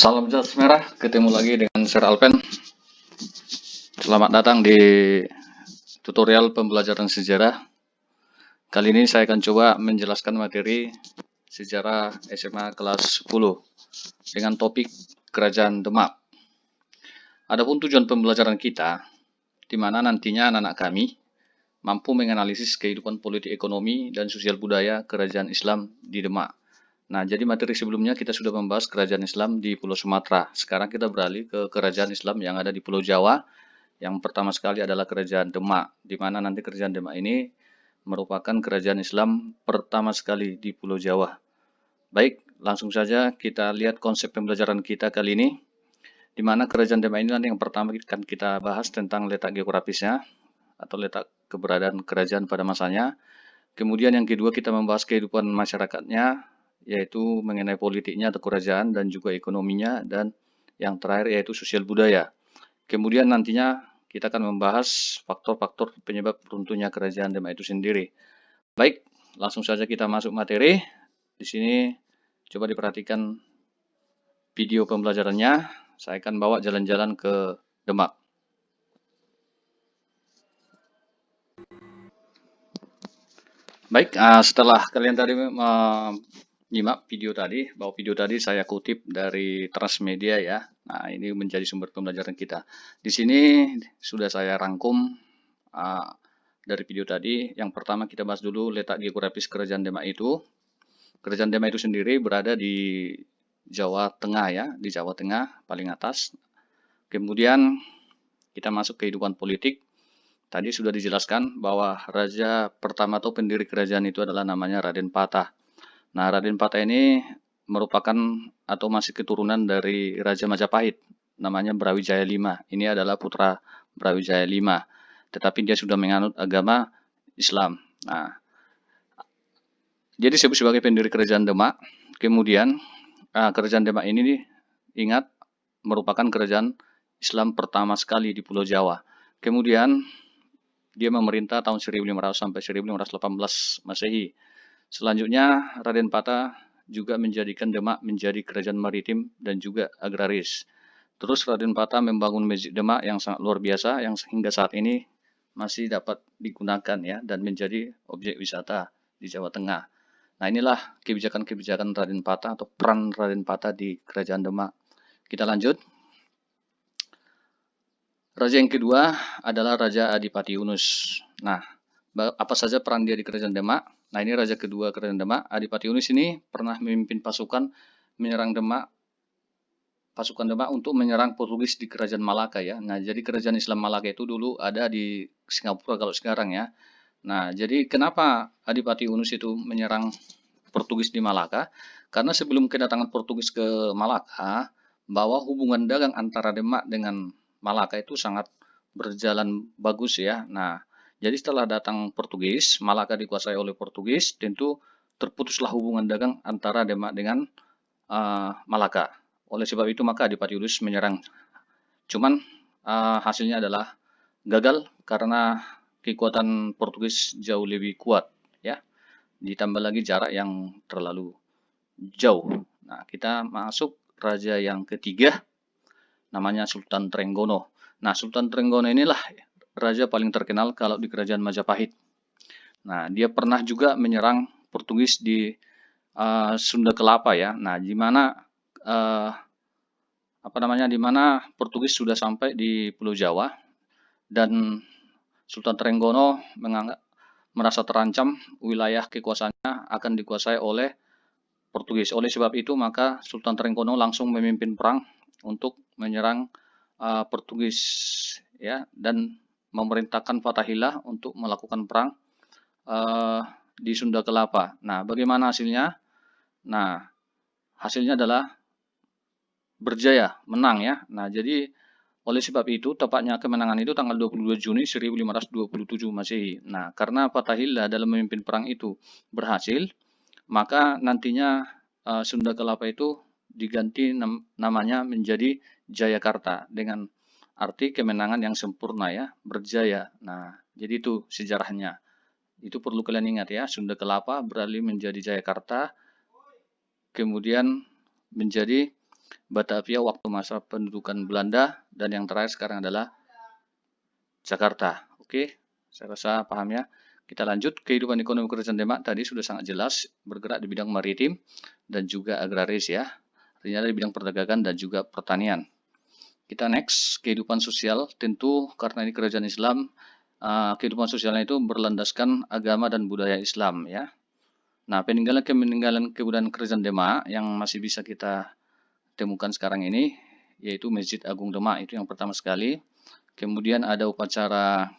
Salam jas merah, ketemu lagi dengan Sir Alpen. Selamat datang di tutorial pembelajaran sejarah. Kali ini saya akan coba menjelaskan materi sejarah SMA kelas 10 dengan topik Kerajaan Demak. Adapun tujuan pembelajaran kita, di mana nantinya anak-anak kami mampu menganalisis kehidupan politik ekonomi dan sosial budaya Kerajaan Islam di Demak. Nah, jadi materi sebelumnya kita sudah membahas kerajaan Islam di Pulau Sumatera. Sekarang kita beralih ke kerajaan Islam yang ada di Pulau Jawa. Yang pertama sekali adalah kerajaan Demak, di mana nanti kerajaan Demak ini merupakan kerajaan Islam pertama sekali di Pulau Jawa. Baik, langsung saja kita lihat konsep pembelajaran kita kali ini, di mana kerajaan Demak ini nanti yang pertama akan kita bahas tentang letak geografisnya atau letak keberadaan kerajaan pada masanya. Kemudian yang kedua kita membahas kehidupan masyarakatnya, yaitu mengenai politiknya atau kerajaan dan juga ekonominya, dan yang terakhir yaitu sosial budaya. Kemudian nantinya kita akan membahas faktor-faktor penyebab runtuhnya kerajaan Demak itu sendiri. Baik, langsung saja kita masuk materi. Di sini coba diperhatikan video pembelajarannya. Saya akan bawa jalan-jalan ke Demak. Baik, setelah kalian tadi menyimak video tadi, bahwa video tadi saya kutip dari Transmedia ya. Nah, ini menjadi sumber pembelajaran kita. Di sini sudah saya rangkum dari video tadi. Yang pertama kita bahas dulu letak geografis kerajaan Demak itu. Kerajaan Demak itu sendiri berada di Jawa Tengah ya, di Jawa Tengah paling atas. Kemudian kita masuk kehidupan politik. Tadi sudah dijelaskan bahwa raja pertama atau pendiri kerajaan itu adalah namanya Raden Patah. Nah, Raden Patah ini merupakan atau masih keturunan dari Raja Majapahit, namanya Brawijaya V. Ini adalah putra Brawijaya V, tetapi dia sudah menganut agama Islam. Nah, jadi disebut sebagai pendiri kerajaan Demak. Kemudian kerajaan Demak ini ingat merupakan kerajaan Islam pertama sekali di Pulau Jawa. Kemudian dia memerintah tahun 1500 sampai 1518 Masehi. Selanjutnya Raden Patah juga menjadikan Demak menjadi kerajaan maritim dan juga agraris. Terus Raden Patah membangun Masjid Demak yang sangat luar biasa yang hingga saat ini masih dapat digunakan ya dan menjadi objek wisata di Jawa Tengah. Nah, inilah kebijakan-kebijakan Raden Patah atau peran Raden Patah di kerajaan Demak. Kita lanjut. Raja yang kedua adalah Raja Adipati Yunus. Nah, apa saja peran dia di kerajaan Demak? Nah, ini raja kedua kerajaan Demak. Adipati Yunus ini pernah memimpin pasukan menyerang Demak, pasukan Demak untuk menyerang Portugis di kerajaan Malaka ya. Nah, jadi kerajaan Islam Malaka itu dulu ada di Singapura kalau sekarang ya. Nah, jadi kenapa Adipati Yunus itu menyerang Portugis di Malaka? Karena sebelum kedatangan Portugis ke Malaka, bahwa hubungan dagang antara Demak dengan Malaka itu sangat berjalan bagus ya. Nah, jadi setelah datang Portugis, Malaka dikuasai oleh Portugis, tentu terputuslah hubungan dagang antara Demak dengan Malaka. Oleh sebab itu maka Adipati Yunus menyerang. Cuman hasilnya adalah gagal karena kekuatan Portugis jauh lebih kuat ya. Ditambah lagi jarak yang terlalu jauh. Nah, kita masuk raja yang ketiga, namanya Sultan Trenggono. Nah, Sultan Trenggono inilah raja paling terkenal kalau di kerajaan Majapahit. Nah, dia pernah juga menyerang Portugis di Sunda Kelapa ya. Nah, di mana di mana Portugis sudah sampai di Pulau Jawa dan Sultan Trenggono merasa terancam wilayah kekuasaannya akan dikuasai oleh Portugis. Oleh sebab itu maka Sultan Trenggono langsung memimpin perang untuk menyerang Portugis ya dan memerintahkan Fathahillah untuk melakukan perang di Sunda Kelapa. Nah, bagaimana hasilnya? Nah, hasilnya adalah berjaya, menang ya. Nah, jadi oleh sebab itu tepatnya kemenangan itu tanggal 22 Juni 1527 Masehi. Nah, karena Fathahillah dalam memimpin perang itu berhasil, maka nantinya Sunda Kelapa itu diganti namanya menjadi Jayakarta dengan arti kemenangan yang sempurna ya, berjaya. Nah, jadi itu sejarahnya. Itu perlu kalian ingat ya, Sunda Kelapa beralih menjadi Jayakarta, kemudian menjadi Batavia waktu masa pendudukan Belanda, dan yang terakhir sekarang adalah Jakarta. Oke, saya rasa paham ya. Kita lanjut, kehidupan ekonomi Kerajaan Demak tadi sudah sangat jelas, bergerak di bidang maritim dan juga agraris ya. Artinya di bidang perdagangan dan juga pertanian. Kita next, kehidupan sosial. Tentu karena ini kerajaan Islam, kehidupan sosialnya itu berlandaskan agama dan budaya Islam ya. Nah, peninggalan kebudayaan Kerajaan Demak yang masih bisa kita temukan sekarang ini, yaitu Masjid Agung Demak, itu yang pertama sekali. Kemudian ada upacara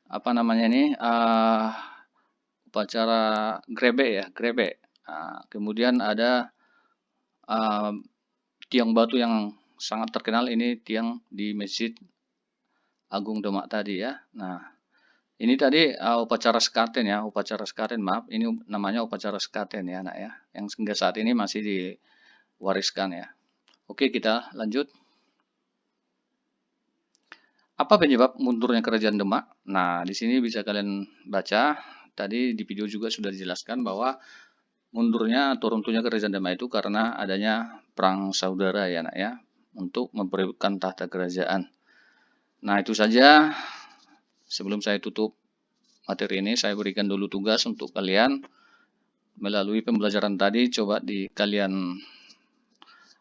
apa namanya ini, upacara grebek ya, grebek. Kemudian ada tiang batu yang sangat terkenal, ini tiang di Masjid Agung Demak tadi ya. Nah, ini tadi upacara sekaten ya, upacara sekaten, maaf, ini namanya upacara sekaten ya, Nak ya, yang hingga saat ini masih diwariskan ya. Oke, kita lanjut. Apa penyebab mundurnya Kerajaan Demak? Nah, di sini bisa kalian baca. Tadi di video juga sudah dijelaskan bahwa mundurnya atau runtuhnya Kerajaan Demak itu karena adanya perang saudara ya, Nak ya, untuk memperebutkan tahta kerajaan. Nah, itu saja. Sebelum saya tutup materi ini, saya berikan dulu tugas untuk kalian. Melalui pembelajaran tadi, coba kalian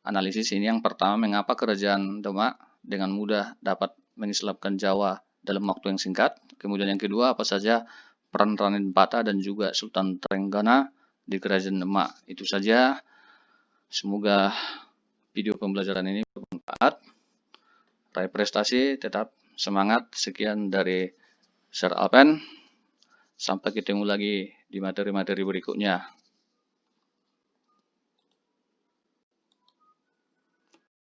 analisis ini. Yang pertama, mengapa Kerajaan Demak dengan mudah dapat mengislamkan Jawa dalam waktu yang singkat. Kemudian yang kedua, apa saja peran Raden Patah dan juga Sultan Trenggana di Kerajaan Demak. Itu saja. Semoga video pembelajaran ini bermanfaat. Raih prestasi, tetap semangat. Sekian dari Sir Alpen. Sampai ketemu lagi di materi-materi berikutnya.